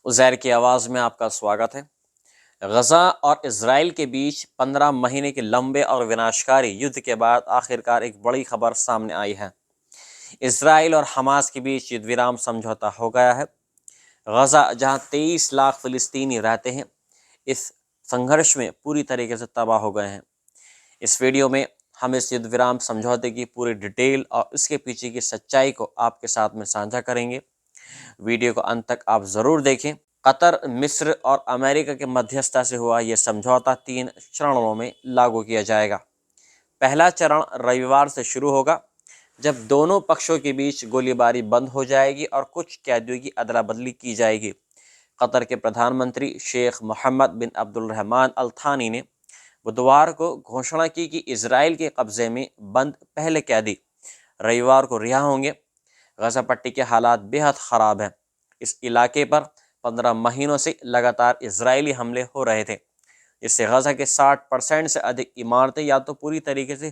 उज़ैर की आवाज़ में आपका स्वागत है। गज़ा और इज़राइल के बीच 15 महीने के लंबे और विनाशकारी युद्ध के बाद आखिरकार एक बड़ी खबर सामने आई है। इज़राइल और हमास के बीच युद्ध विराम समझौता हो गया है। गज़ा, जहां 23 लाख फ़िलिस्तीनी रहते हैं, इस संघर्ष में पूरी तरीके से तबाह हो गए हैं। इस वीडियो में हम इस युद्ध विराम समझौते की पूरी डिटेल और इसके पीछे की सच्चाई को आपके साथ में साझा करेंगे। वीडियो को अंत तक आप ज़रूर देखें। कतर, मिस्र और अमेरिका के मध्यस्थता से हुआ यह समझौता 3 चरणों में लागू किया जाएगा। पहला चरण रविवार से शुरू होगा, जब दोनों पक्षों के बीच गोलीबारी बंद हो जाएगी और कुछ कैदियों की अदला बदली की जाएगी। कतर के प्रधानमंत्री शेख मोहम्मद बिन अब्दुल-रहमान अल थानी ने बुधवार को घोषणा की कि इजराइल के कब्जे में बंद पहले कैदी रविवार को रिहा होंगे। गज़ा पट्टी के हालात बेहद ख़राब हैं। इस इलाके पर 15 महीनों से लगातार इजरायली हमले हो रहे थे, जिससे गज़ा के 60% से अधिक इमारतें या तो पूरी तरीके से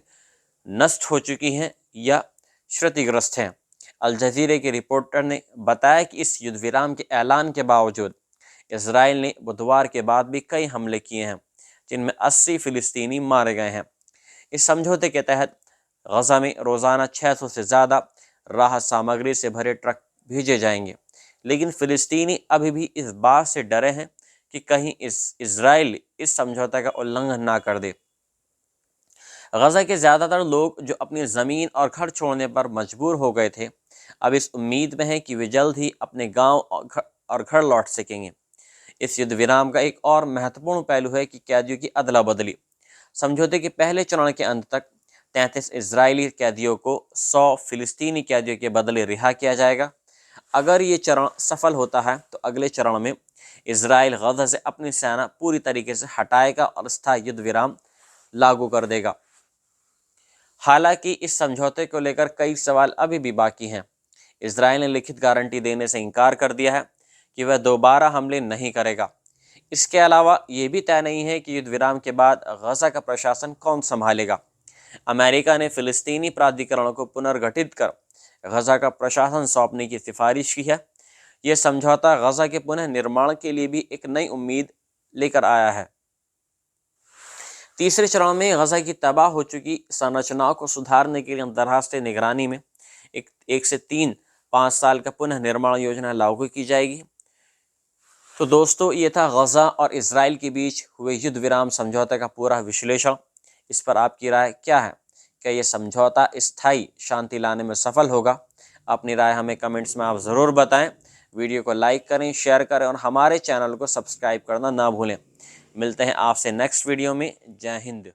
नष्ट हो चुकी हैं या क्षतिग्रस्त हैं। अल जज़ीरा के रिपोर्टर ने बताया कि इस युद्ध विराम के ऐलान के बावजूद इजराइल ने बुधवार के बाद भी कई हमले किए हैं, जिनमें 80 फ़िलिस्तीनी मारे गए हैं। इस समझौते के तहत गज़ा में रोज़ाना 600 से ज़्यादा राहत सामग्री से भरे ट्रक भेजे जाएंगे, लेकिन फ़िलिस्तीनी अभी भी इस बात से डरे हैं कि कहीं इजराइल इस समझौते का उल्लंघन ना कर दे। गज़ा के ज़्यादातर लोग जो अपनी ज़मीन और घर छोड़ने पर मजबूर हो गए थे, अब इस उम्मीद में हैं कि वे जल्द ही अपने गांव और घर लौट सकेंगे। इस युद्ध विराम का एक और महत्वपूर्ण पहलू है कि कैदियों की अदला बदली। समझौते के पहले चरण के अंत तक 33 इजरायली कैदियों को 100 फ़िलिस्तीनी कैदियों के बदले रिहा किया जाएगा। अगर ये चरण सफल होता है तो अगले चरण में इजराइल गज़ा से अपनी सेना पूरी तरीके से हटाएगा और स्थायी युद्ध विराम लागू कर देगा। हालांकि इस समझौते को लेकर कई सवाल अभी भी बाकी हैं। इजराइल ने लिखित गारंटी देने से इनकार कर दिया है कि वह दोबारा हमले नहीं करेगा। इसके अलावा ये भी तय नहीं है कि युद्ध विराम के बाद गज़ा का प्रशासन कौन संभालेगा। अमेरिका ने फ़िलिस्तीनी प्राधिकरण को पुनर्गठित कर गज़ा का प्रशासन सौंपने की सिफारिश की है। यह समझौता गज़ा के पुनः निर्माण के लिए भी एक नई उम्मीद लेकर आया है। तीसरे चरण में गज़ा की तबाह हो चुकी संरचनाओं को सुधारने के लिए अंतर्राष्ट्रीय निगरानी में एक से 5 साल का पुनः निर्माण योजना लागू की जाएगी। तो दोस्तों, ये था गज़ा और इजराइल के बीच हुए युद्ध विराम समझौते का पूरा विश्लेषण। इस पर आपकी राय क्या है? क्या ये समझौता स्थायी शांति लाने में सफल होगा? अपनी राय हमें कमेंट्स में आप ज़रूर बताएं। वीडियो को लाइक करें, शेयर करें और हमारे चैनल को सब्सक्राइब करना ना भूलें। मिलते हैं आपसे नेक्स्ट वीडियो में। जय हिंद।